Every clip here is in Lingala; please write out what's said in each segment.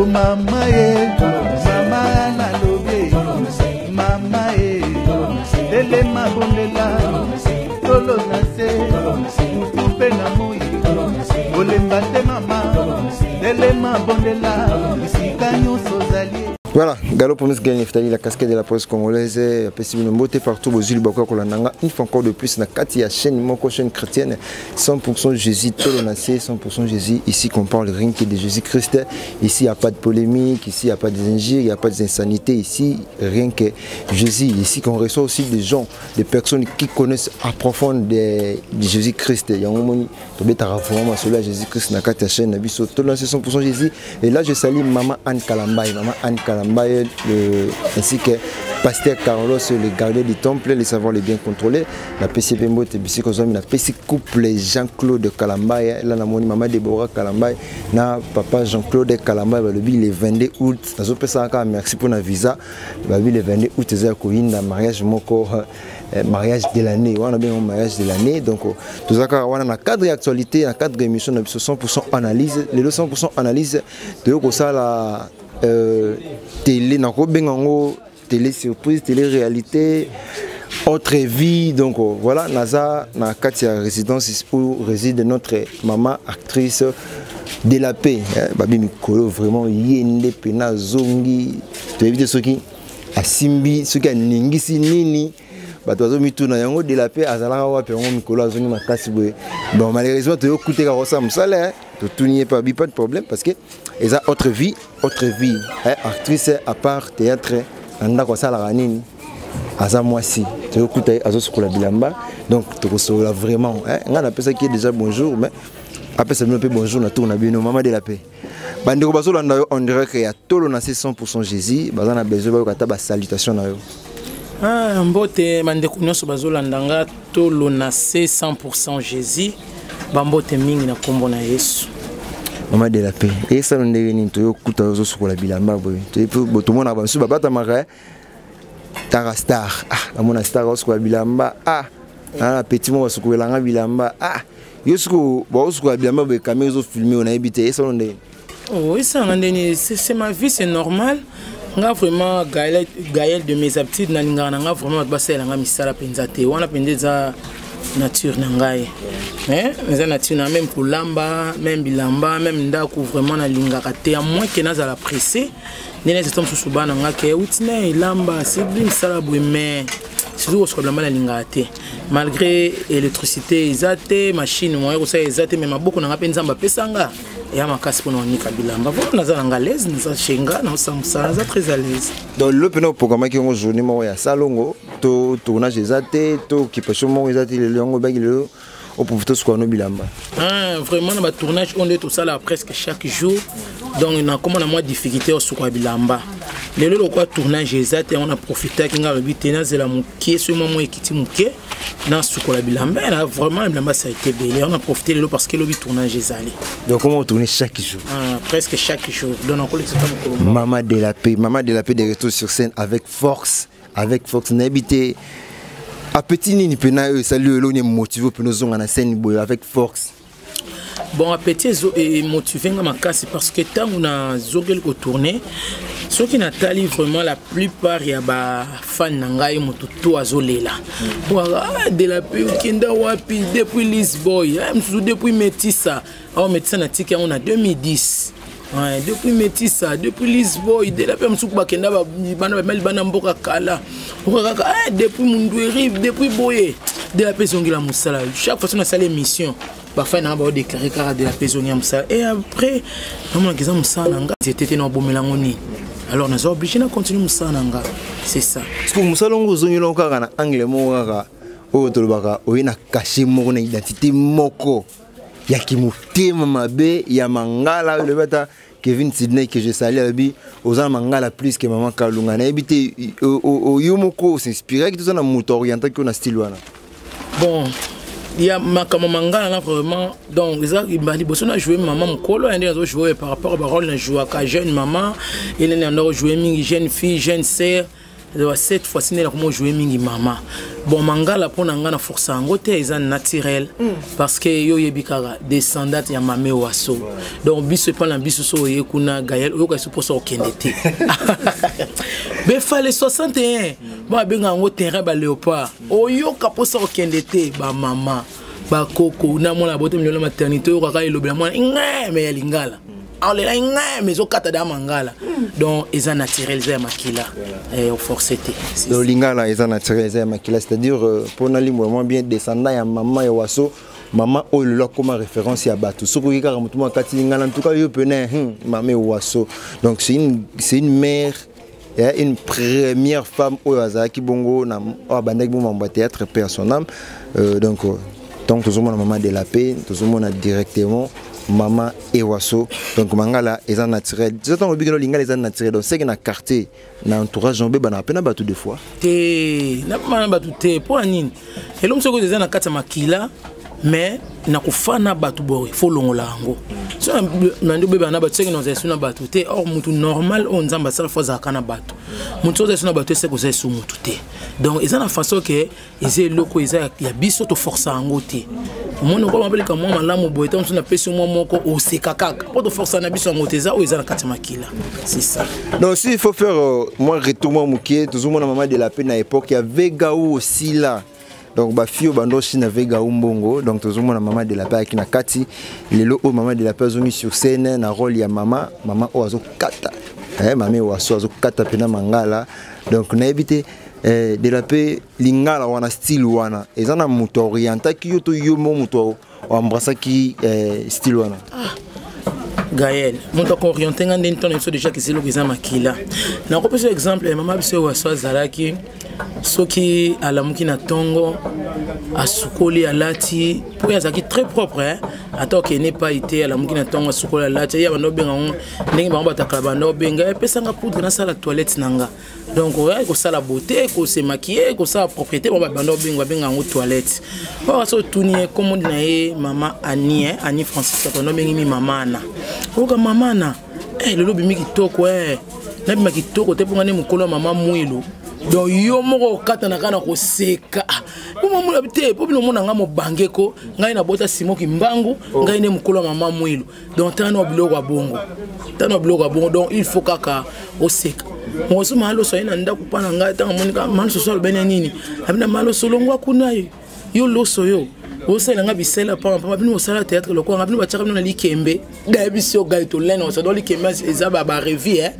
Oh mama e, mama na lobe, mama e, lele mabondela, tolo nase, mutupe na moi, olembate mama, lele mabondela, isikanyo sozali. Voilà, Gallo Promise gagne la casquette de la presse congolaise, possible de partout aux îles Bakwa Kolananga. Une fois encore de plus, na Katia chaîne, mon chaîne chrétienne, 100% Jésus, tout le nacé, 100% Jésus. Ici, qu'on parle rien que de Jésus-Christ. Ici, il n'y a pas de polémique, ici, il n'y a pas d'injures, il n'y a pas d'insanité. Ici, rien que Jésus. Ici, qu'on reçoit aussi des gens, des personnes qui connaissent à profond de Jésus-Christ. Il y a un moment, tu peux vraiment sur Jésus-Christ, na Katia chaîne, tout le nacé, 100% Jésus. Et là, je salue Maman Anne Kalambay, Maman Anne Kalambay. Ainsi que Pasteur Carlos, le gardien du temple, les savoirs les bien contrôlés. La PCP Mbote, la PC couple Jean-Claude Kalambay, là, la maman Déborah Kalambay, na papa Jean-Claude Kalambay, le 22 août. Merci pour la visa. Le 22 août, c'est un mariage mariage de l'année. On a bien un mariage de l'année. Donc, tout ça, on a un cadre d'actualité, un cadre d'émission, 100% analyse. Les 100% analyse de ça, la télé, télé surprise, télé réalité, autre vie. Donc voilà, Naza, na Katia résidence où réside notre maman actrice de la paix. Babi Mikolo, vraiment, yende pena zongi. Tu as vu ceux qui a simbi, ceux qui a ningisi nini. Batozo mituna yango de la paix azala wa pe Mikolo azoni makasi boye. Bon malheureusement tu écouter ka ça musala, tu n'y pas de problème parce que ils a autre vie, actrice à part théâtre anda ko sala nini. Aza mwasi, tu écouter azo sukula bilamba. Donc tu reçois vraiment on appelle ça qui est déjà bonjour mais après ça nous peut bonjour na tourna bien maman de la paix. Bandeko bazolanda on dirait que ya tolo na 100% Jésus, bazana besoin ba kata salutation na yo. Mbote bandeko nyonso bazolandanga tolo na 100% Jésus bambote mingi na kombo na Yesu maman de la paix et ça on est venu to kuta zo sukola bilamba boy to mona ba su babata mara tara star la mona star zo sukola bilamba petit mo sukola nga bilamba yosuko ba sukola bilamba be caméra zo filmer on a habité et ça on est oui ça c'est ma vie c'est normal. Nga vraiment Gaël de mes habitudes na linga nga vraiment basela nga misala penza te wana pendeza nature na ngai mais nature na même pour lamba même bilamba même ndako vraiment na linga te à moins que na za pressé nene zetom sous bana nga ke outine lamba c'est bien misala boy mais surtout au problème la linga te malgré électricité isate machine moyen ko ça isate mais maboko na penza mba pesanga ya makasi pour nous bilamba voilà naza ngalaise naza chenga na samsa naza très à l'aise donc le peno programme qui on journée mo ya salongo to tournage ezate to kipesho mo ezate le longo bagilo au profiter ce qu'on a bilamba vraiment na tournage on est tout ça là presque chaque jour donc on a comme on a moins difficulté au sukwa bilamba le quoi tournage ezate on a profité kinga le bitena zela mukie ce moment ekiti mukie na sukwa bilamba là vraiment bilamba ça a été belé on a profité le parce que le tournage ezali donc comment on tourne chaque jour presque chaque jour donc on collecte maman de la paix de retour sur scène avec force n'habité à petit nini pena salut l'on est motivé pour nous on a scène avec force. Bon appétit est motivé ma casse parce que tant on a zogel ko tourner ceux qui n'attali vraiment la plupart ya ba fan nangai motuto azolela de la paix kinda wapi depuis Lisboy depuis Métissa na tika on a 2010 depuis Métissa depuis Lisboy de la paix msuku kenda bana mboka kala depuis Mundweri depuis Boye de la paix zongila musala chaque fois on a salé mission parfois on a déclaré car de la paix zongila musala et après on a kiza musala nga c'était na bomelango ni alors on a obligé de continuer musala nga c'est ça parce que musala ngo zongila kaka na angle mo kaka o tolobaka o ina caché mo na identité moko ya kimutema mabe ya mangala le bata Kevin Sidney que je salue à lui aux mangala plus que maman Kalunga na habité au yomoko s'inspirer que tout ça na moto oriental qu'on a style wana bon il y a ma mangala là vraiment donc il m'a dit bon on a joué maman mkolo et on a joué par rapport au rôle on joue à jeune maman il est en joué jeune fille jeune sœur cette fois-ci nela comment jouer mingi mama bon mangala pona ngana force yango te eza naturel parce que yo yebikaka descendante ya mame waso donc biso pas na biso so yekuna Gaël yo ka supposer okende te be fallait 61 ba benga ngo terrain ba léopard oyo ka posa okende te ba mama ba koko na mona bote mnyolo maternité yo ka elobela mwana ngeme ya lingala on les mais au Canada mangala donc ils ont naturel ça makila et au forceté le lingala ils ont naturel ça makila c'est-à-dire pour nali vraiment bien descendant ya maman ya waso maman o le comme référence ya batu soko ki ka mutu makati lingala en tout cas yo pene maman waso donc c'est une mère et une première femme au Azaki Bongo na bandaki bomba théâtre paix à son âme donc tant que tout le monde maman de la paix tout le monde directement maman et waso donc mangala est naturel j'attends le bigalo lingala est naturel donc c'est que na quartier na entourage jambé bana pena batu deux fois te na mana batu te pour nini et l'homme soko des na kata makila mais na kufana batu boy faut longola ngo so na ndo beba na batu c'est que nous est na batu te or mutu normal on nzamba ça fois za kana batu mutu zo na batu c'est que c'est sous mutu te donc ils ont la façon que ils est loko ils a ya biso to force ngo te mon ko m'appelle comme moi malamu boy tant na pesi moi moko o sekaka pour de force na biso ngo te za o ils na kata makila c'est ça donc si il faut faire moi retour moi mukie toujours mon maman de la paix na époque il y avait Gaou aussi là. Donc ba fio bando china vega umbongo donc toujours mon maman de la paix qui na kati lelo o maman de la paix zongi sur scène na rôle ya maman o azo kata maman o azo kata pena mangala donc na éviter de la paix lingala wana style wana ezana moto orienta ki yo to yo moto o embrassa ki style wana Gaël, mon temps orienté ngande nton so déjà que c'est le président makila. Na ko pese exemple maman biso wa so zalaki soki alamuki na tongo asukoli alati pour yazaki très propre hein attends que n'est pas été alamuki na tongo asukoli alati ya bano benga ndenge bango bataka bano benga epesanga poudre na sala toilette nanga donc ouais ko sala beauté ko se maquiller ko sa propriété bano benga ngo toilette ba so tuni comme na ye mama Annie hein Annie Francis bano bengi mi mama na oka mama na le lobi mi kitoko na bima kitoko te pongane mukolo mama mwilo donc yo moko kata na kana ko seka pour moi te pour bino mona ngamo bangeko ngai na bota simoki mbangu ngai ne mukolo mama mwilo donc tano biloko bongo donc il faut kaka o seka mo so malo so ina nda kupana ngai tanga monika malo so so bene nini abina malo so longwa kunayo yo loso yo osala nga bisela pa bino osala théâtre lokwa nga bino bataka bino na likembe da biso gaito leno so do likembe eza ba revue hein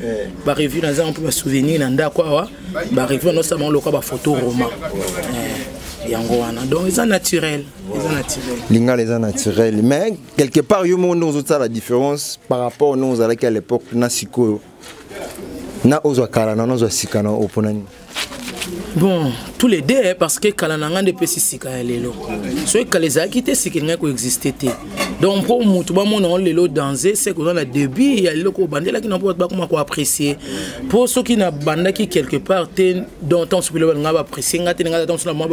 ba revue na za un peu ba souvenir na nda kwa ba revue no sama lokwa ba photo roman yango wana donc eza naturel lingala eza naturel mais quelque part yo mo nous la différence par rapport nous à l'époque na sikoyo na ozo kala na ozo sikana oponani. Bon, tous les deux, parce que Kalananga de Pessisika et Lelo. Soit que les acquittés, c'est qu'il n'y a pas existé. Donc, pour nous, tout le monde a Lelo dansé, c'est qu'on a le début, il y a le bandé là qui n'a pas comment apprécier. Pour ceux qui n'ont pas qui quelque part, dont on se peut apprécier, on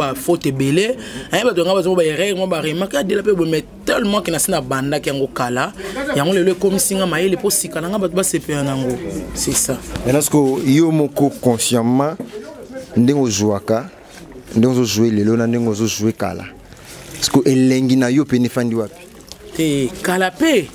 a faute et belé, on a remarqué de la paix, mais tellement qu'il y a une bande qui est en Kala, il y a le comme si on a les postes, c'est ça. Est-ce que Yomoko consciemment ndenge jouaka ndenge jouer lelo na ndenge jouer kala parce que elengi na yo pene fandi wapi te kala pe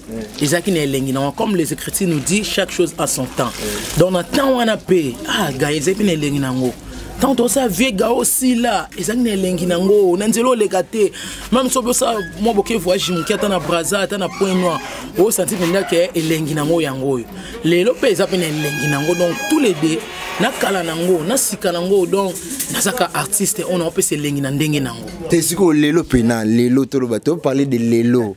ezaki na elengi na comme les écritures nous dit chaque chose a son temps donc na temps wana pe gars ezaki na elengi nango tant ça viega aussi là ezaki na elengi nango na nzelo lekate même so ça mo boke voyage mu kiata na braza ata na point noir o senti penda ke elengi nango yango lelo pe ezaki na elengi nango donc tous les deux na kala nango na sika nango donc nasaka artiste on a peut lengi na ndenge nango te siko lelo pena lelo tolo bato parler de lelo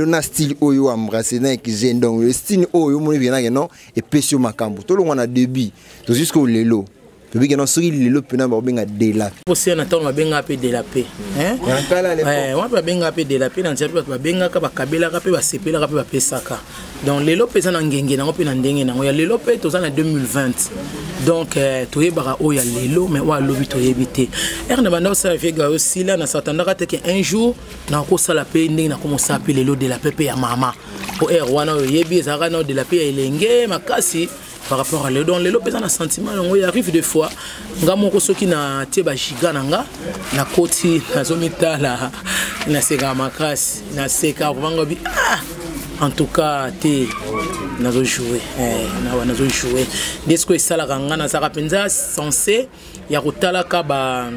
na style oyo embrasser na ekizé donc le style oyo mo bien na non et pesio makambo tolo on a début to jusqu'au lelo puis que non sori lelo pena ba benga de la aussi na temps ba benga pe de la paix hein on ba benga pe de la paix na nzela ba benga ka ba kabela ka pe ba sepela ka pe ba pesaka donc lelo pesa na ngenge na pe na ndenge na ya lelo pe to za na 2020 donc to yebara o ya lelo mais wa lobi to yebite na banda ça fait aussi là na s'attendaka te que un jour na ko sala pe ndenge na commencer appeler lelo de la paix ya mama o wana yebi za na de la paix elenge makasi par rapport à donc les lopes un sentiment il arrive des fois nga moko soki na tie ba giga nanga na koti na zomita la na seka makasi na seka vanga bi en tout cas te nazo jouer na nazo jouer disco sala kanga na saka penza censé ya kotala ka ba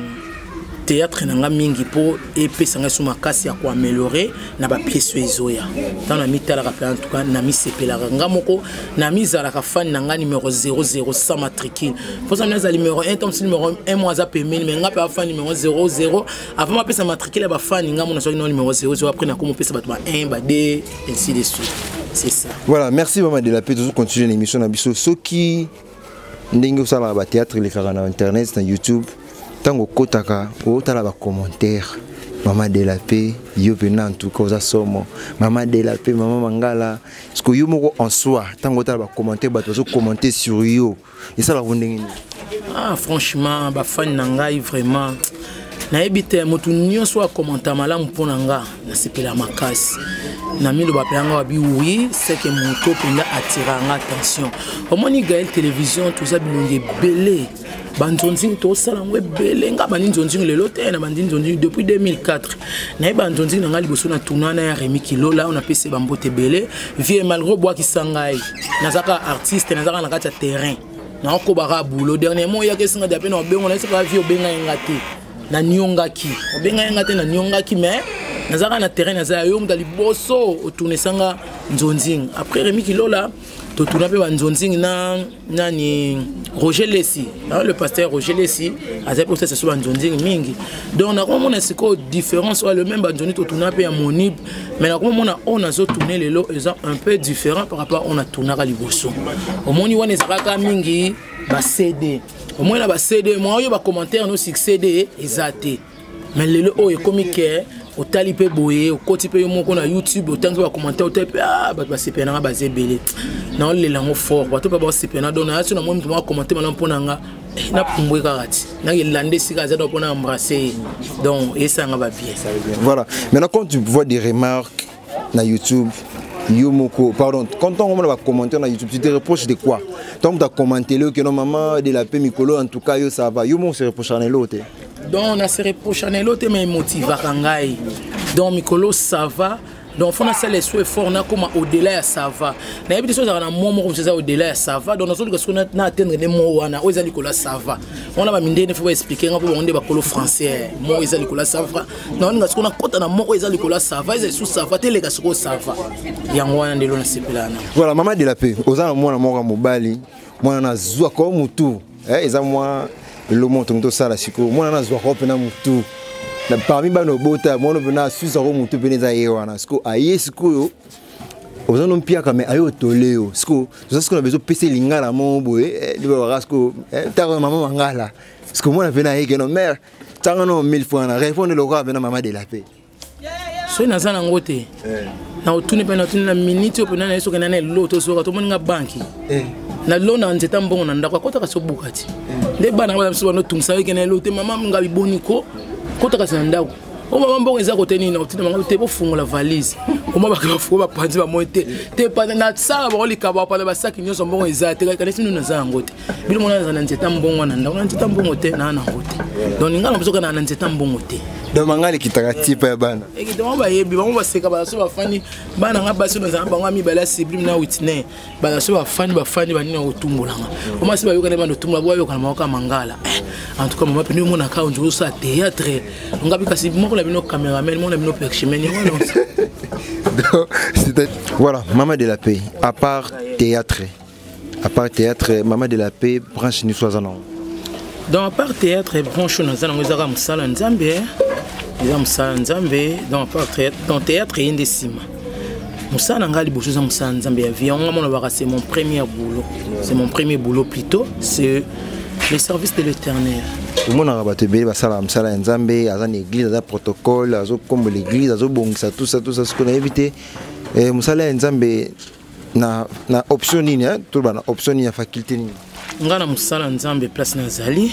théâtre nanga mingi po epesa nga suma kasi ya ko améliorer na ba pièce ezoya tant na mitala ka en tout cas na mi sepela nga moko na mizala ka fan nanga numéro 00 sans matricule pour ça na numéro 1 tom numéro 1 moi za payment mais nga pa fan numéro 00 avant ma pesa matricule ba fan nga mo na so numéro 00 après na ko mo pesa ba 1 ba 2 ainsi de suite c'est ça. Voilà, merci Maman de la paix, toujours continuer l'émission na biso soki ndenge sala ba théâtre les kara na internet na YouTube. Tango kotaka otala ba commentaire Maman de la paix yo pena en tout cas za somo Maman de la paix Maman Mangala parce que yo moko en soi tango otala ba commentaire ba to commenter sur yo et ça la vondenge franchement ba fan nangai vraiment na ebite motu nyonso a commenter malamu pona nga na sepela makasi na milo ba pelanga wa bi oui c'est que mon to penda attira nga attention au moins ni Gaël télévision tout ça bilonge belé bandonzing to sala ngwe belé nga bandonzing lelo te na bandonzing depuis 2004 na bandonzing nga liboso na tournana ya Rémi Kilola on a pese bambote belé vie malgro bois ki sangai nazaka artiste nazaka na kati ya terrain na ko bara boulot dernièrement ya kesinga dape na bengo na sika vie obenga ngati na nyongaki obenga ngati na nyongaki mais nazaka na terrain nazaya yo mdali boso otourner sanga nzonzing après Rémi Kilola to tourner pe nzonzing na nani Roger Lessi le pasteur Roger Lessi azai pour ça c'est sur nzonzing mingi donc na comment on a ce différence le même nzonzing to tourner pe ya monib mais na comment on a zo tourner les lots un peu différent par rapport on a tourner à liboso au moni wana ezaka mingi ba CD au moins là ba CD moi yo ba commentaire no sur CD ezate mais les lots est comique au talipe boye au côté pe moko na YouTube autant que ba commenter au tape ba sepena ba zebele na le lango fort ba to ba sepena donc na so na moi mtu commenter malam ponanga na pumbwe karati na yelande sika za do pona embrasser donc et ça nga ba bien. Voilà, maintenant quand tu vois des remarques na YouTube Yomoko, pardon, quand on va commenter na YouTube, tu te reproches de quoi? Tant que tu as commenté le que non maman de la paix Mikolo en tout cas yo ça va. Yomo se reproche à l'autre. Donc on a se reproche à l'autre mais motive kangai. Donc Mikolo ça va. Donc faut na ça les souhaits forts na comme au-delà ça va. Na yebi choses na momo comme ça au-delà ça va. Donc nous autres que na atteindre des mots wana oza Nicolas ça va. On a ba minde ne faut pas expliquer nga pour on ba kolo français. Mo eza Nicolas ça va. Non nga siko na kota na mo eza Nicolas ça va, eza sous ça va tele ka siko ça va. Yango wana ndelo na sepelana. Voilà, Maman de la paix. Oza mwana moko mobali. Mwana na zwa ko mutu. Eza moi le monto ndo sala siko. Mwana na zwa ko pena mutu. Na parmi bano bota mono bena suza ko mutu peneza yewana siko aye siko yo ozano mpia kame ayo toleo siko siko na bezo pese lingala mo boye liba rasko ta maman Mangala siko mona pena yeke no mère tanga no 1000 francs na répondre le roi bena Maman de la paix so na zana ngote na otuni pena otuni na minute opena na yeso kana na loto so ka to moninga banki na lona nzeta mbongo na ndako kota ka so bukati nde bana ba so no tungsa yeke na loto mama ngabi boniko kota ka sandako o mama mbongo eza kote nini otina manga te bofungola valise o mama ba fuko ba panzi ba monte te pa na tsala ba olika ba pa ba saki nyoso mbongo eza te ka sinu na za ngote bilo mona na nzeta mbongo na ndako na nzeta mbongo te na ngote donc ngala msoka na nzeta mbongo te donc mangale kitaka tipa ya bana ekitama ba yebi ba mo seka ba so ba fani bana nga ba so na za ba ngami ba la sublime na Whitney ba so ba fani ba nini otumbulanga o ma se ba yoka ne ba otumbula ba yoka na maoka Mangala en tout cas maman penu mon account je ça théâtre ngabi kasi moko la bino cameraman mon la bino perchimeni voilà Maman de la paix à part théâtre Maman de la paix branche ni soit non donc à part théâtre branche na za ngo za musala nzambe donc à part théâtre indesima musala ngali bocho za musala nzambe ya vie on mona ba c'est mon premier boulot plutôt c'est le service de l'Éternel. Tout le monde a rabattu bien ça la msala nzambe azana église azana protocole azo comme l'église azo bongisa tout ça ce qu'on a évité et msala nzambe na option nini tout bana option ni ya faculté nini ngana msala nzambe place nazali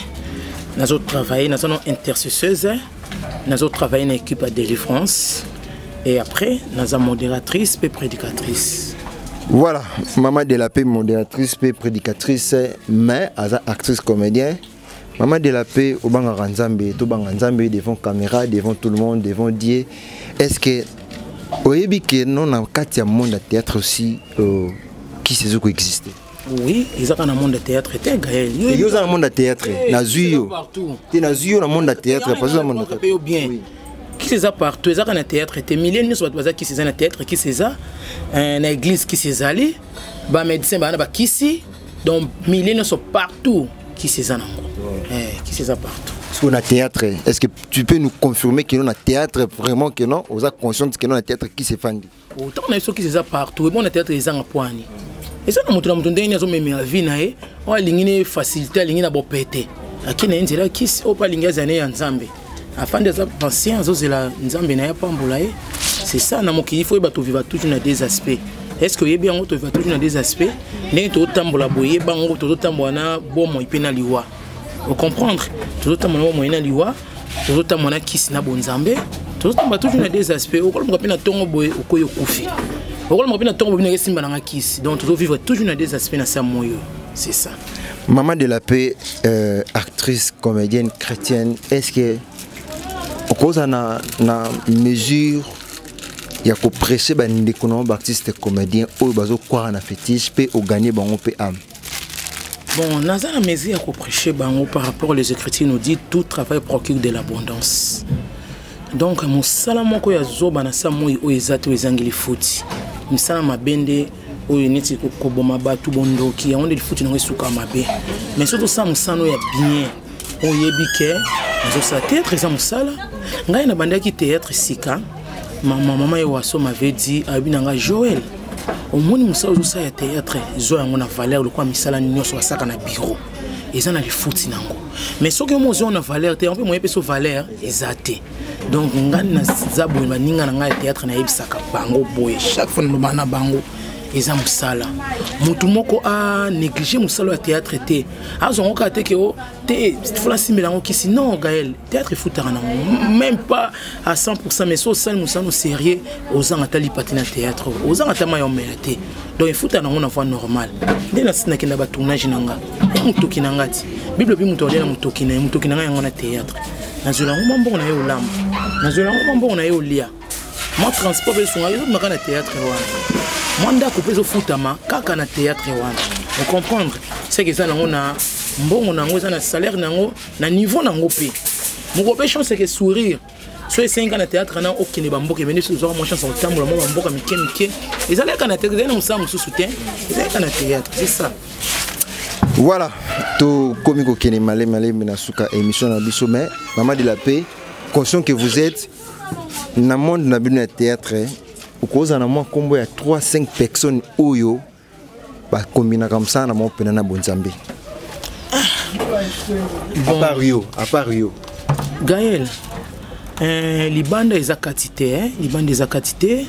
nazo travailler nazo intercesseuse nazo travailler na équipe à délivrance et après nazo modératrice et prédicatrice Voilà, Maman de la Paix, modératrice, prédicatrice, mais actrice comédien. Maman de la Paix, au Banga Nzambe, tout Banga Nzambe, devant caméra, devant tout le monde, devant Dieu. Est-ce que, au début, que non, dans le monde de théâtre aussi, qui c'est ce qui existe? Oui, ils sont dans le monde de théâtre. Ils sont dans le monde de théâtre. Ils sont dans le monde de théâtre. Ils sont dans le monde de théâtre. Qui c'est ça partout? Ils sont dans le théâtre. Des milliers de gens qui sont dans le théâtre, qui c'est ça? Une église qui s'est allée, les médecins qui sont donc milliers de gens partout qui c'est ça. Qui c'est ça partout? Sur le théâtre, est-ce que tu peux nous confirmer que nous avons théâtre vraiment que non? Vous êtes conscient que nous avons théâtre qui s'est fait? Autant on a qui c'est ça partout. Et bon, le théâtre est en point. Et ça, nous avons donné une vie, on a une facilité, on a une pété. Qui n'a pas qui est pas l'ingénieur en Zambie. Afin de penser à la Nzambe n'a pas mbolaye. C'est ça, il faut vivre toujours dans des aspects. Est-ce que bien on vivre toujours dans des aspects? N'est tout tambola boye, bango tout tamboana bon moi pena liwa. Vous comprendre? Tout tambola moi na liwa, tout tamboana kiss na bonzambe, tout tambola toujours dans des aspects. Au kolmo pena tongo boye au koyo kufi. Au kolmo pena tongo boye na simba na kiss. Donc tout vivre toujours dans des aspects na sa moyo. C'est ça. Maman de la Paix, actrice, comédienne, chrétienne, est-ce que au cause de la mesure il y a qu'on prêcher des artistes comédiens ou bazo quoi na fétiche peut au gagner bango peut âme. Bon, dans la mesure qu'on prêcher bango par rapport aux Écritures nous dit tout travail procure de l'abondance. Donc mon salamo ko ya zoba na samoi o ezatu ezangili futi. Misala mabende o uniti ko boma batu bondoki on de futi na suka mabe. Mais surtout ça musano ya bien. On yebike zo théâtre ça musala ngai na bandaki théâtre sika maman Ewaso m'avait dit abinanga Joël au monde musala zo ya théâtre zo yango na valeur le quoi misala nyonso basaka na bureau eza na lifuti nango mais soki mo zo na valeur te on peut moyepe so valeur ezate donc ngai na zabo maninga na ngai théâtre na yebisaka bango boye chaque fois no bana bango eza musala mutu moko a négligé musala ya théâtre te azongo ka te ke o te fla similango kisi non Gaël théâtre futara na même pas à 100% mais so sal musano sérieux ozanga tali patina théâtre ozanga tama yo melate donc il futa na ngona voix normal ndena sina kina ba tournage nanga mutoki nanga ti bible bi muto ndena mutoki nanga yango na théâtre nazola ngombo na yo lamba nazola ngombo na yo lia moi transport besoin yo makana théâtre wana moi ndako peso futama kaka na théâtre wana vous comprendre c'est que ça nango na mbongo nango ça na salaire nango na niveau nango pe mon pe chance que sourire so 5 ans na théâtre na okine bamboka mais nous avons chance au tambola mo bamboka mike et ça là kana théâtre na musa musu soutien c'est kana théâtre c'est ça. Voilà to komiko kene malé na suka émission na biso mais Maman de la Paix conscient que vous êtes dans le monde na théâtre. Au cause de moi, il y a 3-5 personnes qui ont combiné comme ça dans mon pays na Bonzambe. À part Rio. Gaël, les bandes des akatité, les bandes des akatité,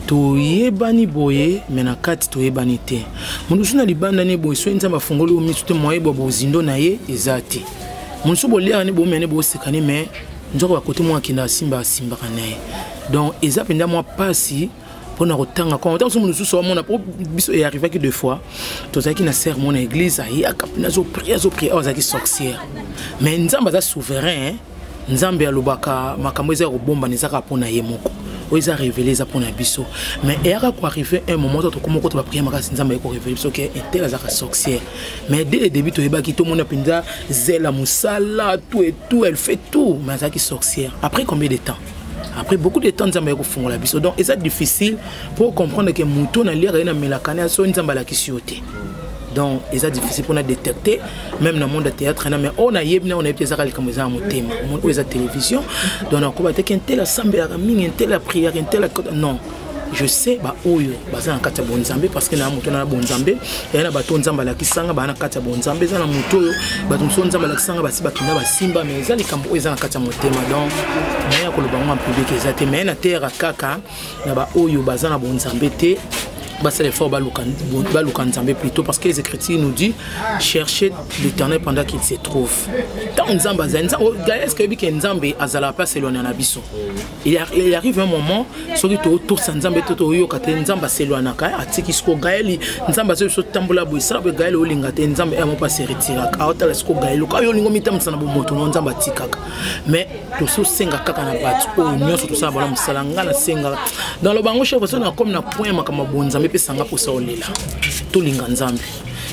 to yebani boye, mais na kati to yebani te. Mon usuna les bandes ne boye, soit nzamba fongoli o misute moye bobo zindo na ye ezati. Mon subo lia ne bo mene bo sekane mais nzoko côté moi qui na simba kanaye. Donc ils appellent moi pas si pour nous retanga quand on nous sous mon biso est arrivé que 2 fois to zaki na sert mon église a kapina zo prière zaki sorcière mais nzamba za souverain nzambe alobaka makambo eza ko bomba nizaka pona yemoko o eza révélé za pona biso mais et aka ko arriver un moment to comme ko to prière makasi nzamba ko révéler biso que était za sorcière mais dès le début to yebaki to mona pinza zela musala tout elle fait tout mais zaki sorcière après combien de temps? Après beaucoup de temps, nous avons fait la biso. Donc, c'est difficile pour comprendre que Mouton n'a l'air de melakane so nzamba la kisiote. Donc, c'est difficile pour nous détecter, même dans le monde du théâtre. Mais on a yebna, on a été zakali comme ça, mon thème, on a télévision. Donc, on a commenté qu'un tel assemblée, un tel prière, un tel non. Je sais bah oyo baza na kati ya bonzambe parce que na moto na bonzambe et na bato nzamba la kisanga ba na kati ya bonzambe za na moto oyo bato so nzamba la kisanga basi bakina basimba mais za likambo eza na kati ya motema donc na ya koloba ngwa public ezate mais na terre kaka na ba oyo baza na bonzambe te c'est l'effort balukan Nzambe plutôt parce que les Écritures nous disent chercher l'Éternel pendant qu'il se trouve. Tant Nzamba est-ce que Nzambe azala pas s'éloigner na biso. Il arrive un moment sur que tout Nzambe tout yo kate Nzamba s'éloigner ka atiki sko Gaël Nzamba so tambola bo ça be Gaël olinga te Nzambe amo pas se retirer ka otala sko Gaël ka yo lingo mitam sana bo moto no Nzamba tikaka mais to so senga kaka na batu o nyoso to ça bala musalanga na senga dans le bango chef so na comme na point makama bonza mais pesanga pour ça olela to linga Nzambe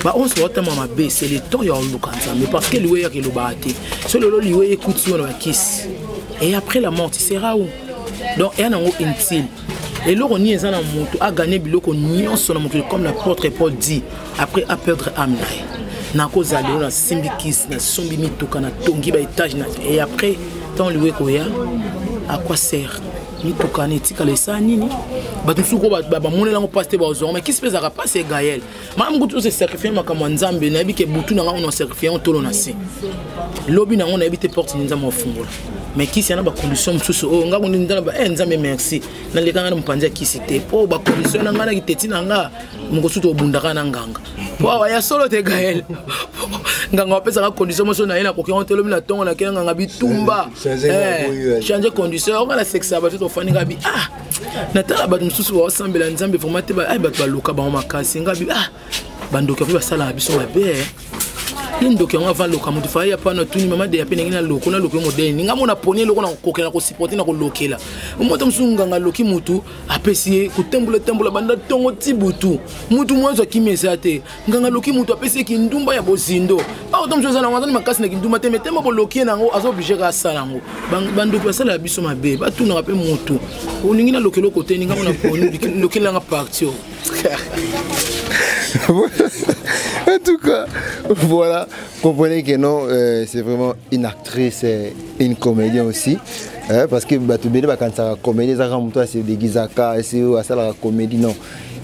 ba on se wata mama be c'est le temps ya oluka Nzambe parce que lui ya ke lo baate so lolo liwe écoute yo na kiss et après la mort il sera où donc il y a un intime et là on y est en moto a gagné biloko nyonso na moto comme l'apôtre Paul dit après à perdre âme na cause ali na simbi kiss na sombi mituka na tongi ba étage na et après tant liwe ko ya à quoi sert mituka na tika le sa nini batu suko ba monela ngo pasteur ba ozo mais qui se pesa pas c'est Gaël mam ngutu se sacrifier makamo Nzambe na bi ke butu na ngo sacrifier on tolo na se lobi na ngo na bi te porte Nzambe ofungola mais qui c'est na ba condition msusu o nga ngondi ndala ba Nzambe merci na le kanga mpanza ki c'était po ba condition na nga na kiteti na nga ngosuto obundaka na nganga po ya solo te Gaël nganga pesa ka condition moso na ina ko ki on telo na tongo na kenga nga bitumba changer condition on la sexe ba tout fani nga bi natala bato msusu wa osambela Nzambe vraiment te ba ay bato baluka ba makasi ngabi bandoka pe basala biso mabe ndoki on va loka mutu fa ya pa na tuni mama de ya pene ngina loko na loko moderne nga mona poni loko na kokela ko supporter na ko lokela umoto msunga nga loki mutu apesi kutembula banda tongo tibutu mutu mwanzo kimesa te nga loki mutu apesi ki ndumba ya bozindo ba otom choza na ngana makasi na kinduma te metema bo loki na ngo azo obligé ka sala ngo bandoki basala biso mabe ba tuna ka pe mutu oningina lokelo kote ninga mona poni lokela nga partio. En tout cas, voilà, comprenez que non, c'est vraiment une actrice et une comédienne aussi. Parce que quand ça comédie, c'est des Gizaka, c'est la comédie, non.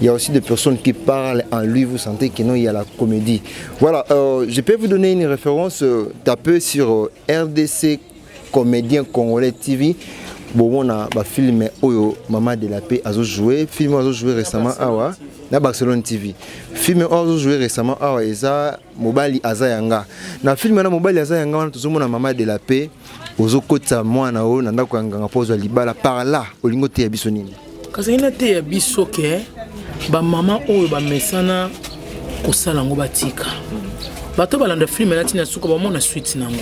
Il y a aussi des personnes qui parlent en lui, vous sentez que non, il y a la comédie. Voilà, je peux vous donner une référence, tapez sur RDC Comédien Congolais TV. Bon, on a un film Oyo, Maman de la Paix, a joué. Film a joué récemment à Barcelone TV. Film a joué récemment à Eza, Mobali Azayanga. Dans le film, Mobali Azayanga, on a Maman de la Paix. Ozo kota mwana o nanda ko nganga pozo libala par là olingo te yabiso nini kasi ina te yabiso ke ba mama oyo ba mesana ko sala ngo batika bato balanda film na tina suka ba mona suite nango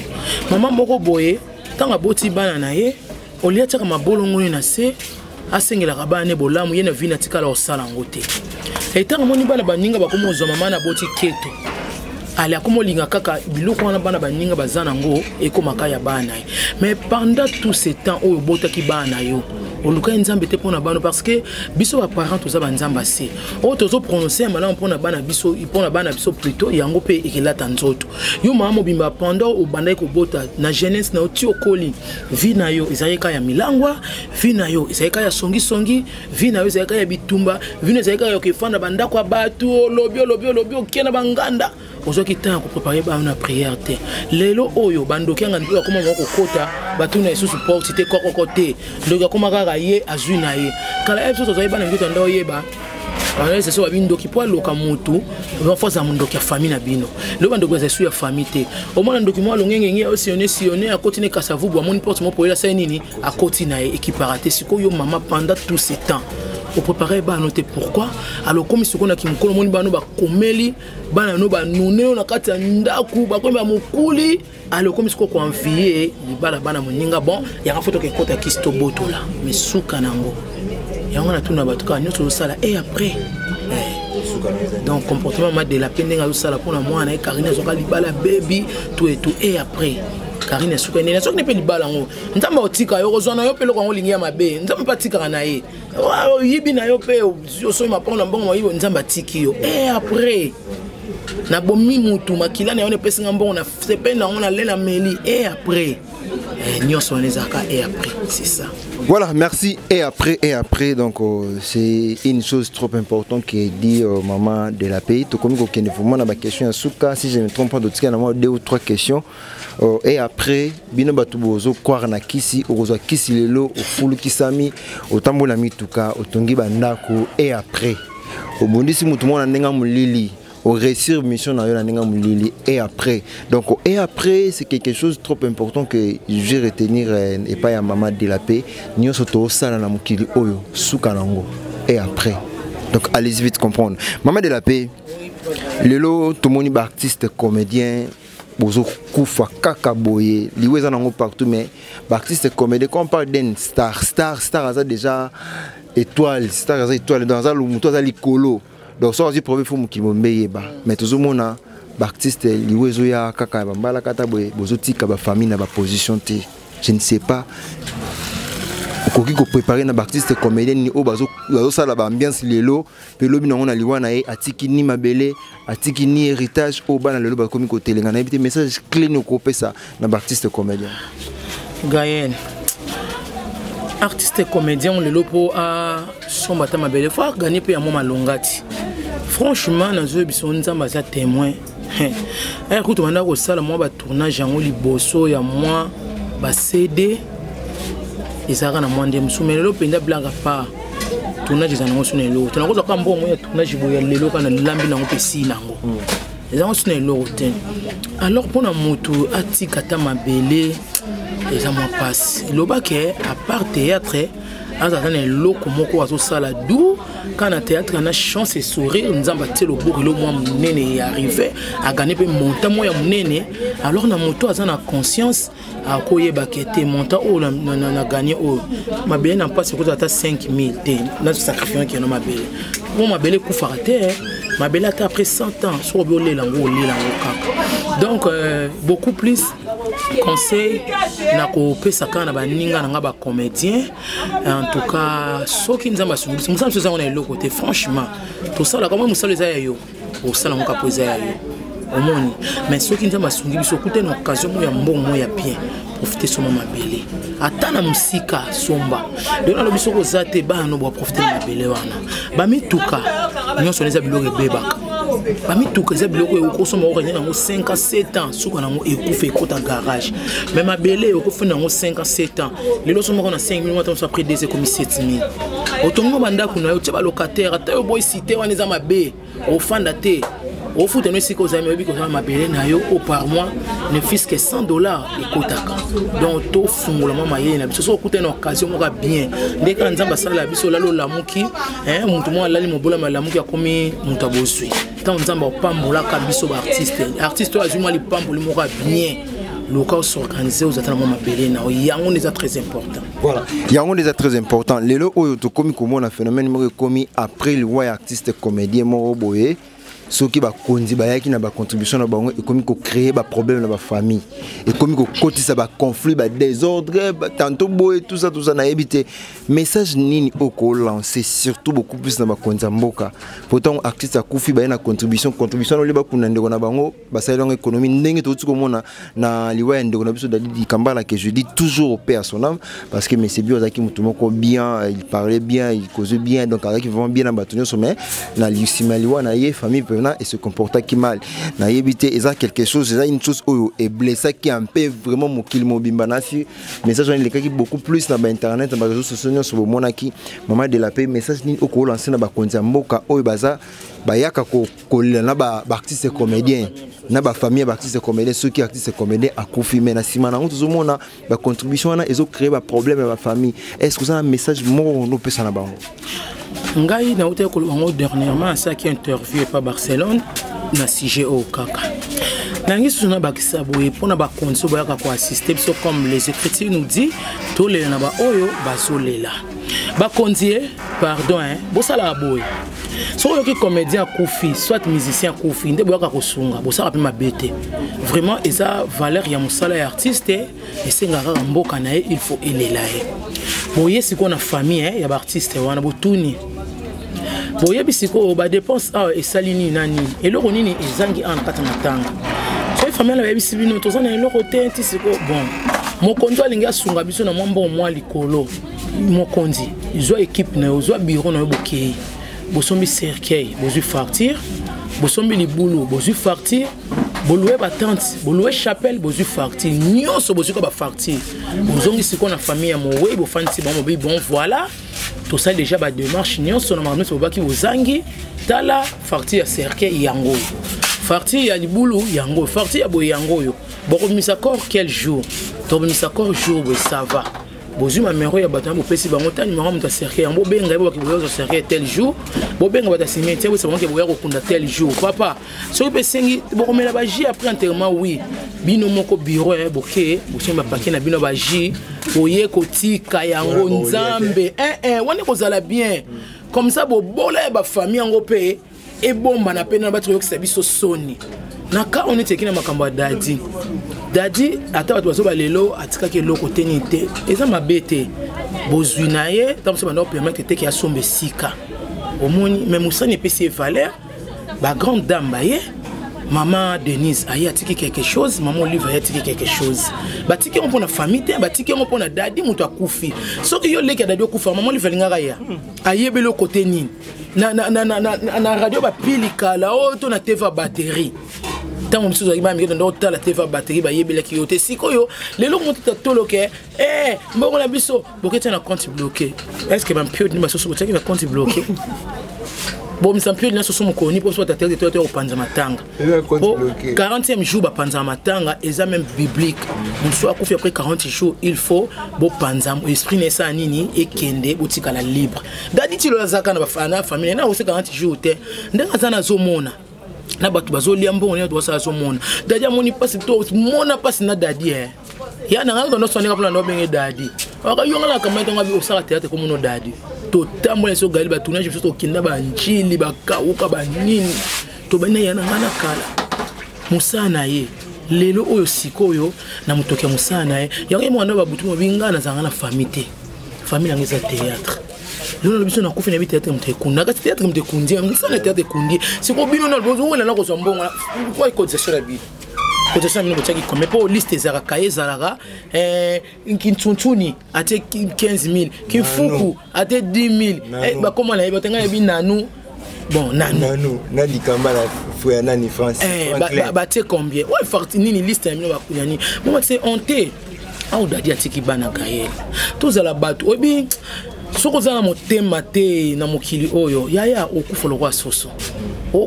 mama moko boye tanga boti bana na ye oliata kama bolongo na se asengela kabane bolamu yena vina tikala osala ngo te etanga moni bana baninga bakomo zo mama na boti keto ali akomo linga kaka biloko wana bana baninga bazana ngo ekomaka ya bana mais pendant tout ce temps oyo botaki bana yo oluka Nzambe te pona bana parce que biso ba parents to za banzamba se o tozo prononcer malamu pona bana biso pona bana biso plutôt yango pe ekilata nzoto yo mama bimba pendant o banda ko bota na jeunesse na oti okoli vi na yo ezayeka ya milangwa vi na yo ezayeka ya songi vi na yo ezayeka ya bitumba vi na ezayeka ya kefanda banda kwa batu lobio kena banganda ozoki temps ko préparer ba na prière te lelo oyo bandoki nga ndika koma moko kota batuna isusu porte te kokote ndoka koma kaka ye azwi na ye kala ezo tozoyi bana ngito ndo yeba bana c'est so bindoki po loka mutu ba force mundoki ya famille na bino lo bandoki za su ya famille te o mwana ndoki mo longenge ngi sionné a continuer kasavu bo mon porte mo po ela sa nini a continuer na équiparate siko yo mama pendant tout ce temps au préparer ba noter pourquoi alors comme ce qu'on a qui mukolo moni ba no ba komeli bana no ba nune na kati ya ndaku ba komba mukuli alors comme ce qu'on envier libala bana moninga bon ya ka photo ke kota kisto botola mais suka nango yango na tuna ba tuka nyoto sala et après donc comportement ma de la peine nga sala pona mwana e Karine zoka libala baby tout et tout et après Karine suka nena soki ne pe libala ngo nzamba otika yo kozwana yo pe loko ngo lingi ya mabe nzamba patika na ye yibi na yo pe so ma pona mbongo yibo nzamba tiki yo et après na bomi mutu makila na yo ne pesi mbongo na sepe na on a lela meli et après nyonso nezaka et après c'est ça. Voilà, merci. Et après, donc c'est une chose trop importante qui est dit maman de la pays. Tout comme il y a vraiment des questions à Souka, si je ne me trompe pas, il y a 2 ou 3 questions. Et après, bino batubozo kwara na kisi, ozo kisi lelo, o fulu kisami, o tambola mituka, o tongi bandako. Et après, au bondisi mutu mona ndenga mulili au réussir mission na yo na ndenga mulili et après donc et après c'est quelque chose de trop important que je vais retenir et pas ya maman de la paix nyoso to sala na mukili oyo suka nango et après donc allez-y vite comprendre maman de la paix lelo tout moni ba artiste comédien bozo kufa kaka boye liweza nango partout mais ba artiste comédien quand on parle d'un star ça déjà étoile star ça étoile dans ça le muto ça likolo donc ça aussi problème faut mukimo mbeyeba mais tout mona ba artiste liwezo ya kaka bambala kata boye bozo tika ba famille na ba position te je ne sais pas koki ko préparer na ba artiste comédien ni o bazo sala ba ambiance lelo pe lobi na ngona liwana e atiki ni mabele atiki ni héritage au bana lelo ba komi ko telenga na ebité message clé no ko pesa na ba artiste comédien Gaël artiste comédien lelo po a sombata mabele faut gagner pe ya mo malongati franchement nazo biso nzamba za témoin écoute on a ko sala mo ba tournage yango liboso ya moi ba CD ezaka na mwande msumelelo penda blaga pa tournage za nango sunelo tunakoza ka mbongo ya tournage boya lelo kana lambi nango pesi nango ezango sunelo ten alors pona moto atika ta mabele eza mo passe loba ke à part théâtre azana loko moko azo sala dou kana théâtre na chance et sourire nzamba telo boko lo mo munene arrivé a gagner pe montant mo ya munene alors na moto azana conscience a koyeba kete montant o na gagner o mabele na passe ko ata 5000 te na sacrifice ki na mabele bon mabele ku farate mabele ata après 100 ans so bo le lango kaka donc beaucoup plus conseil na ko pesa kana ba ninga na ba comédien en tout cas soki nzamba sungi musa mso zango na le côté franchement tout ça là comment musa les ayo au salon ka poser ayo au moni mais soki nzamba sungi biso kute na occasion mo ya mbongo mo ya bien profiter sur mabele atana musika somba dona lo biso ko zate ba no bo profiter mabele wana ba mituka nyonso neza biloko bebaka bami tukaza biloko ekosoma okanya nango 5 à 7 ans suka nango ekufa ekota garage même mabele okofuna nango 5 à 7 ans lelo soma kona 5000 mois temps après des comme 7000 otongo banda kuna yo tsheba locataire ata yo boy cité wana za mabe ofanda te ofuta no siko za mebi ko za mabele na yo au par mois ne fils que $100 ekotaka donc to fungola mama yeye na biso so okuta na occasion moka bien ndeka nzamba sala la biso lalo lamuki muntu mo alali mobola malamuki akomi muntu abosui tant nzamba opambola ka biso ba artiste azuma li pamboli moka bien local s'organiser aux attentes mabele na yango déjà très important voilà yango déjà très important lelo oyo to komi komona phénomène mo komi après le voix artiste comédien mo boye soki ba konzi ba yaki na ba contribution na bango ekomi ko créer ba problème na ba famille ekomi ko kotisa ba conflit ba désordre tantôt boy tout ça na éviter message nini oko lancer surtout beaucoup plus na ba konza mboka pourtant artiste akufi ba na contribution le ba kuna ndeko na bango ba sailonga économie ndenge to tuko mona na liwa ndeko na biso dali di kambala que je dis toujours au père son âme parce que monsieur bio zaki mutu moko bien il parlait bien il causait bien donc avec vraiment bien na batonyo sommet na lisima liwa na ye famille et se comporta qui mal na yebité eza quelque chose eza une chose oyo et blessé qui un peu vraiment mokil mobimba nasi message on les beaucoup plus na ba internet na ba réseaux sociaux sur monaki maman de la paix message ni oko lancer na ba konza mboka oyo baza bayaka ko na ba artiste comédien na ba famille ba artiste comédien ceux qui artiste comédien akufi mais na sima na tout mona ba contribution na ezo créer ba problème ba famille est-ce que ça un message mo no pesa na bango ngai na uta ko bango dernièrement ça qui interview par Barcelone na CGO kaka nangi suna bakisa boye pona ba konso ba ka ko assister biso comme les écritures nous dit to le na ba oyo bazolela ba konzie pardon bosala boye so yo ki comédien kufi soit musicien kufi nde boyaka ko sunga bosala pe mabete vraiment eza valeur ya musala ya artiste et sengaka mboka na il faut elela boye siko na famille ya ba artiste wana botuni boye bisiko ba dépense et salini nani eloko nini ezangi en katana tanga so famille la bisi bino to zana eloko tenti siko bon mokonzi alinga sunga biso na mwambo mwa likolo mokonzi zo équipe na zo bureau na boké bosombi cercueil bozu fartir bosombi libulu bozu fartir boloué ba tante boloué chapelle bozu fartir nyonso bozu ko ba fartir bozongi siko na famille ya mowe bo fanti bon bon voilà tout ça déjà ba démarche nyonso na makambo so baki bozangi tala farti ya cercueil yango farti ya libulu yango farti ya boye yango yo boko misakor quel jour to misakor jour bo ça va bozu ma mero ya batana bo pesi bango tani mero muta cercueil yango benga bo ki boyo cercueil tel jour bo benga bata cimetière bo sabonke boya ko kunda tel jour papa so pe sengi boko mela ba ji après enterrement oui bino moko bureau boke bo simba paquet na bino ba ji oye kotika yango nzambe wana kozala bien comme ça bo bola ba famille yango pe et bomba na pena ba truc ça biso soni na ka on était kina makambo dadi dadi ata bato bazo balelo atika ke loko tenite eza mabete bozwi na ye tant ça ba no permettre te ki asombe sika omoni mais musani pesi valeur ba grande dame ba ye maman Denise ayi atiki quelque chose maman Olive ayi atiki quelque chose batiki on pona famille te batiki on pona dadi mutu akufi soki yo leki dadi okufa maman Olive lingaka ya ayebelo côté nini na radio ba pilika la auto na TV batterie tant on se ba mi dans la TV batterie ba yebela ki yote sikoyo lelo mutu tatoloke mbongo na biso bokete na compte bloqué est-ce que même pio ni ba soso botaki na compte bloqué bon misampio na soso mukoni pour soit tête de au panza matanga 40e jour ba panza matanga eza même biblique muso akufi après 40 jours il faut bo panza esprit nesa nini ekende botika la libre dadi ti lo zaka na bafana famille na ose 40 jours te ndanga zana zomona na batu bazolia mbongo ne dosa zomona dadi amoni pasi to mona pasi na dadi ya na ngalo ndo soneka pula no benge dadi aka yonga la kamata ngabi osaka théâtre comme no dadi to tambo so gali ba tournage so kinda ba njili ba kauka ba nini to bana yana ngana kala musana ye lelo oyo sikoyo na mutoke musana ye yango mwana ba butu mobingana zangana famille famille ngeza théâtre lelo biso na kufi na bi théâtre mtekunda ka théâtre mtekundi musana théâtre kundi siko bino na bozo wela na ko zombongo kwa ikodzesho la bi côté ça mino botaki comme pour liste zara kaye zara kintuntuni ate 15000 kifuku ate 10000 ba comment na botenga ya binanu bon nanu na dikamba la frère nani France ba te combien ouais farti nini liste mino ba kunyani moi c'est honte au dadi atiki bana kaye tous à la bateau obi soko zana motema te na mokili oyo yaya okufa lokwa soso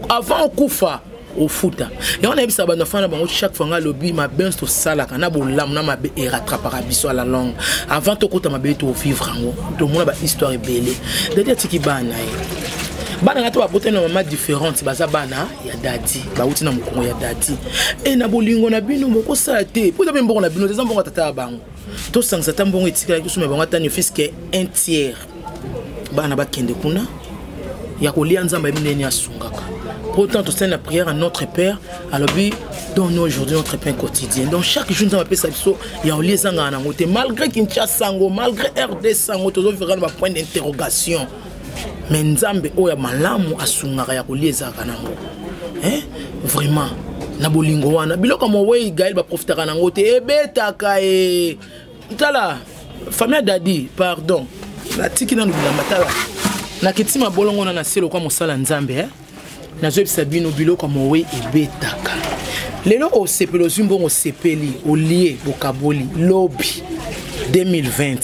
avant okufa au foot et on a vu ça bana fana bango chaque fois nga lobby ma ben to sala kana bolam na mabe e rattrapera biso à la longue avant to kota mabe to vivre ngo to mona ba histoire belé dadi atiki bana bana ngato ba bote na mama différente baza bana ya dadi ba uti na mukongo ya dadi et na bolingo na bino moko sala te po ba mbongo na bino des mbongo tata bango to sangsa tambongo etika ki suma bango tani fisque un tiers bana ba kende kuna ya kolia nzamba ebineni asungaka. Pourtant, tout ça la prière à notre Père, alors oui, donne-nous aujourd'hui notre pain quotidien. Donc chaque jour nous avons appelé ça, il y a un liaison en angote. Malgré Kinshasa sango, malgré RD sango, tous autres un point d'interrogation. Mais Nzambe oya malamu asungaka ya liaison en angote. Hein? Vraiment. Na bolingo wana biloko mo wey gaël ba profitera na ngote ebetaka e tala famille dadi pardon la tiki na lubila matala na kitima bolongo na selo kwa mosala Nzambe na zo bisabino biloko mo wey ebetaka lelo o sepelo zumbo o sepeli o lié bokaboli lobby 2020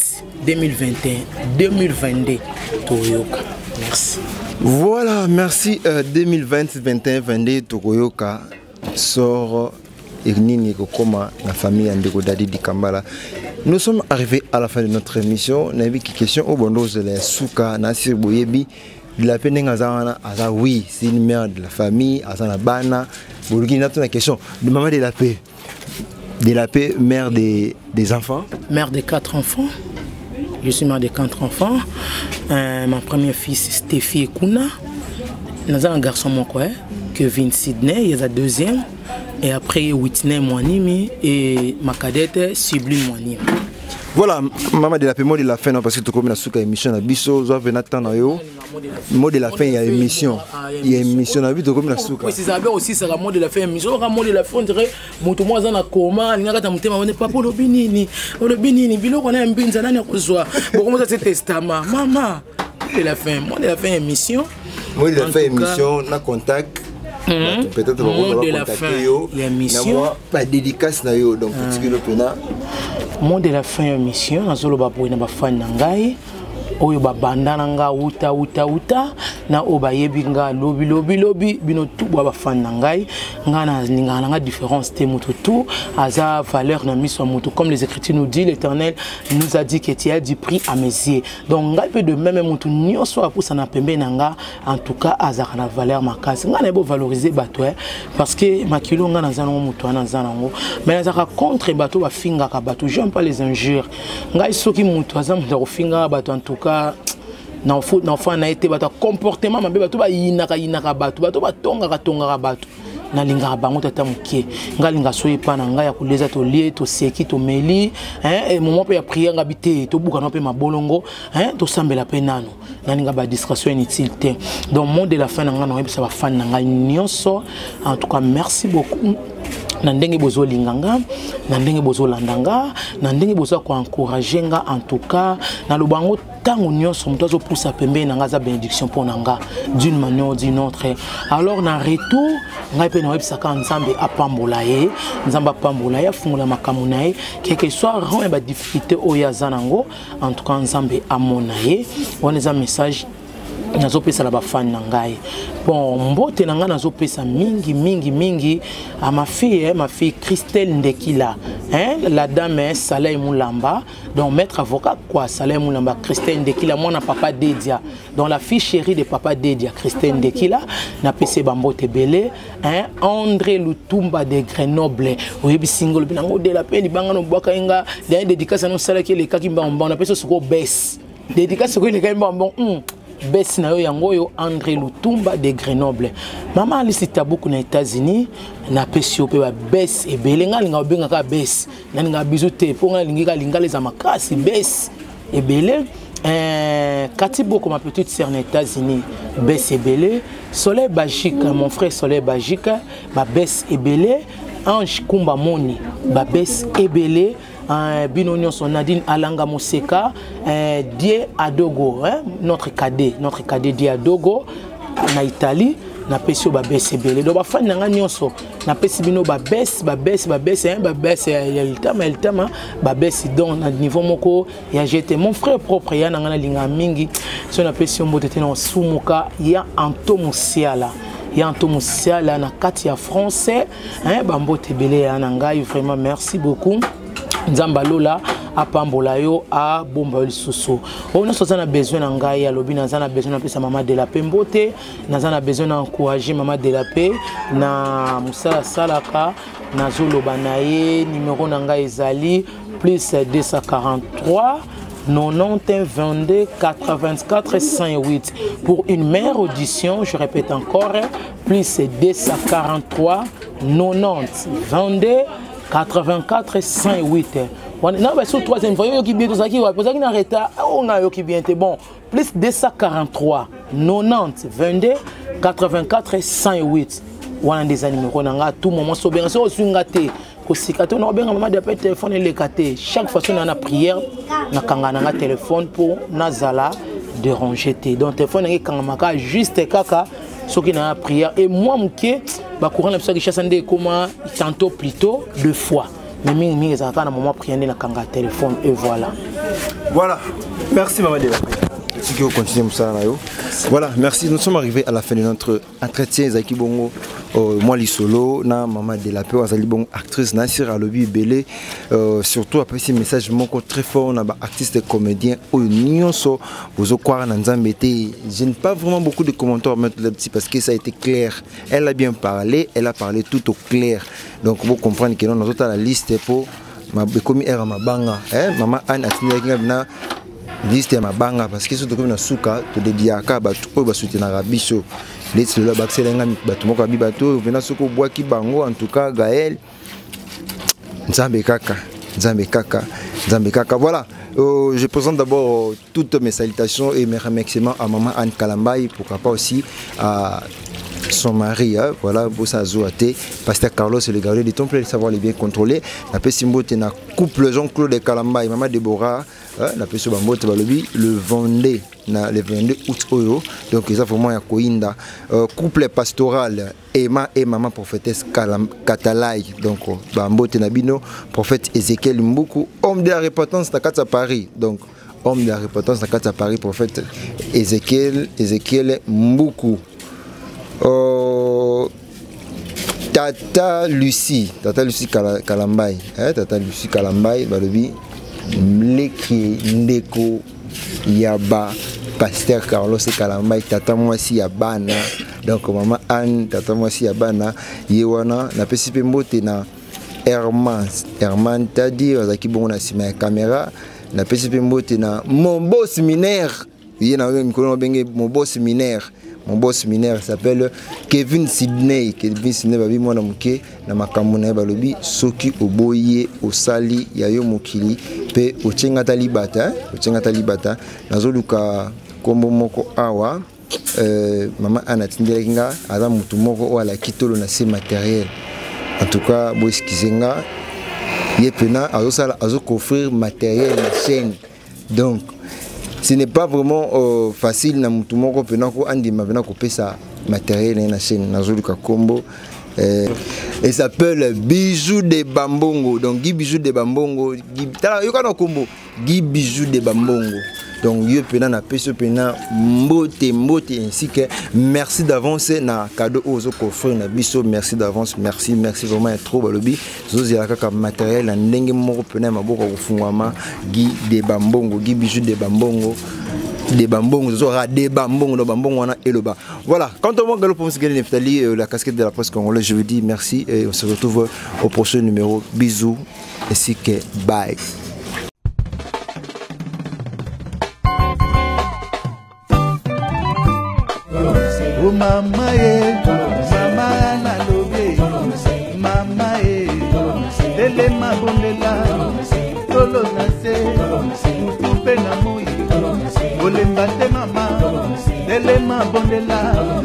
2021 2022 toyoka. Merci. Voilà, merci 2020 21 22 toyoka sort Nini Kokoma, la famille Andeko Dadi Dikambala. Nous sommes arrivés à la fin de notre émission. Nous avons une question au bondos de la Souka, Nassir Boyebi. La peine Azana, oui, c'est une mère de la famille, Azana Bana. Vous avez une question de maman de la paix. De la paix, mère des enfants. Mère de 4 enfants. Je suis mère de 4 enfants. Ma première fille, c'est Stéphie Ekuna. Nous avons un garçon, mon quoi. Kevin Sydney, il y a la deuxième. Et après Whitney Mwanimi et ma cadette Sublime Mwanimi. Voilà, maman de la paix, mot de la fin, parce que tu comme la souka émission à Bisso, vous avez attendre yo. Mot de la fin, il y a émission. Il y a émission à Bisso comme la souka. Oui, c'est ça aussi, c'est le mot de la fin émission. Le mot de la fin, on dirait, mon tomo zana coma, il y a un thème, on n'est pas pour le binini, bilo on a un bin zana kozwa. Bon, comment ça c'est testament, maman. Mot de la fin, mot de la fin émission. Mot de la fin émission, na contact. Peut-être mot de la fin l'émission pas dédicace na yo donc petit que le pena mot de la fin émission azolo ba pour na ba fan ngai oyo babandana nga uta na obayebi nga lobi bino tout ba fan na ngai nga na lingana nga différence te mutu tout aza valeur na miso mutu comme les écritures nous dit l'Éternel nous a dit que tu as du prix à mes yeux donc ngai pe de même mutu nyonso apusa na pembe na nga en tout cas azaka na valeur makasi nga na bo valoriser bato parce que makilo nga na zanango mutu na zanango mais azaka contre bato ba finga ka bato j'aime pas les injures ngai soki mutu azamu da finga bato en tout cas na foot na fa na été bato comportement mabe bato ba yinaka bato ba tongaka bato na linga bango tata mukie ngalinga soye pa na ngai ya kuleza to lie to seki to meli et moment pe ya prière ngabité to buka no pe mabolongo to sambela pe nano na linga ba distraction inutile te donc monde de la fin na nga no ça va fan na ngai nyonso en tout cas merci beaucoup na ndenge bozo linganga na ndenge bozo landanga na ndenge bozo ko encourager nga en tout cas na lobango tango nyonso mtozo poussa pembe na nga za bénédiction pour nanga d'une manière ou d'une autre alors na retour ngai pe na websaka nzambe apambola ye nzamba apambola ya fungula makamu na ye quel que soit rend ba difficulté oya zanango en tout cas nzambe amona ye on est un message nazo pesa la ba fan na ngai bon mbote na nga nazo pesa mingi à ma fille Christelle Ndekila la dame Saleh Moulamba donc maître avocat quoi Saleh Moulamba Christelle Ndekila moi na papa Dedia donc la fille chérie de papa Dedia Christelle Ndekila na pese bambote belé André Lutumba de Grenoble oyebi single bina ngo de la pe libanga no bwaka inga de dédicace no sala ki le kaki mbamba na pese soko bes dédicace ko le kaki mbamba Bess na yo yango yo André Lutumba de Grenoble. Maman Alice Tabuku na États-Unis na pesio pe ba Bess e belenga linga obenga ka Bess. Na linga bizote po nga linga linga les amakasi Bess e belé Katibo comme ma petite sœur aux États-Unis Bess e belé Soleil Bagique mon frère Soleil Bagique ba Bess e belé Ange Kumba Moni ba Bess e belé Binonion son Nadine Alanga Moseka Die Adogo notre cadet Die Adogo na Italie na pesio ba besse belé do ba fan nga nyonso na pesi bino ba besse eltama ba besse donc na niveau moko ya j'étais mon frère propre ya na linga mingi so na pesio mbote te na sumuka ya Antomusiala na kati ya français ba mbote belé ya na ngai vraiment merci beaucoup Nzamba Lola apambola yo a bomba lisusu on a besoin na ngai alobi na besoin na pesa mama de la pembote na besoin na encourager mama de la paix na musala salaka na zoloba na ye numéro na ngai ezali plus 243 90 22 84 108 pour une meilleure audition je répète encore plus 243 90 22 84 108 non mais sur troisième voyez qui bien tout ça qui va poser un retard on a qui bien bon plus 243 90 22 84 108 on a des numéros na tout moment so bien so ngate ko sikato na benga mama de téléphone le kate chaque fois on a prière na kanga na téléphone pour nazala déranger donc téléphone ngi kanga maka juste kaka ce qui n'a prière et moi mouké ba courant la personne qui chasse ndé comment tantôt plutôt 2 fois mais mingi ça quand moment prière na kanga téléphone et voilà merci maman de la si que vous continuez ça voilà merci nous sommes arrivés à la fin de notre entretien Zaki Bongo moi li solo na maman de la paix azali bon actrice Nasir alobi belé surtout après ces messages moko très fort na ba artiste comédien au nyonso bozo kwara na nzambe te je n'ai pas vraiment beaucoup de commentaires mettre là-dessus parce que ça a été clair elle a bien parlé elle a parlé tout au clair donc vous comprenez que nous avons la liste pour ma komi era mabanga maman Anne atinga na liste ya mabanga parce que surtout comme na suka to dediaka batu oyo basoutenaka biso liste là baxelenga batu moko abi bato vena soko bwaki bango en tout cas Gaël Nzambe kaka voilà je présente d'abord toutes mes salutations et mes remerciements à maman Anne Kalambaï pourquoi pas aussi à son mari voilà Bossa Zoate pasteur Carlos et le gardien du temple savoir les bien contrôler la Pessimbote na couple Jean-Claude Kalambaï maman Deborah la Pesso Bambote balobi le Vendée na le 22 août oyo donc ils ont vraiment ya koinda couple pastoral Emma et maman prophétesse Katalai donc Bambote na bino prophète Ézéchiel Mbuku homme de la repentance na kati Paris donc homme de la repentance na kati ya Paris, prophète Ezekiel Mbuku. Tata Lucie Kalambai, Tata Lucie Kalambai, balobi mleki ndeko yaba Pasteur Carlos Kalambai, Tata Mwasi Yabana, donc maman Anne, Tata Mwasi Yabana, yewana na pesipe mbote na Herman Tadi, ozaki bongo na sima ya caméra, na pesipe mbote na mon boss mineur, yena mikolo benge mon boss mineur. Mon boss mineur s'appelle Kevin Sidney. Kevin Sidney babi mwana muke na makambo na balobi soki oboye osali ya yo mokili pe ochengata libata, nazoluka kombo moko awa mama anatindela nga aza mutu moko wala kitolo na se matériel. En tout cas, bo excusenga yepena azo coffrir matériel na chaîne. Donc ce n'est pas vraiment facile na mutu moko pena ko andima pena ko pesa matériel na chaîne nazoluka kombo et s'appelle Bijoux de Bambongo. Donc Guy Bijoux de Bambongo, tala yokana kombo Guy Bijoux de Bambongo. Donc yo pena na peso pena mbote ainsi que merci d'avance na cadeau aux coffre na biso, merci d'avance, merci vraiment trop balobi zozela kaka matériel na ndenge moko pena maboko ko fungwama Guy de Bambongo, Guy Bijoux de Bambongo. Des bambons, des bambons, des bambons, on a eloba. Voilà, quand on voit pour Neftali, la casquette de la presse congolaise, je vous dis merci et on se retrouve au prochain numéro. Bisous ainsi que bye. Oh mama mama na lobe, mama dele mabondela, tolo na se, mutupe na moi. Olemba te mama, dele mabondela.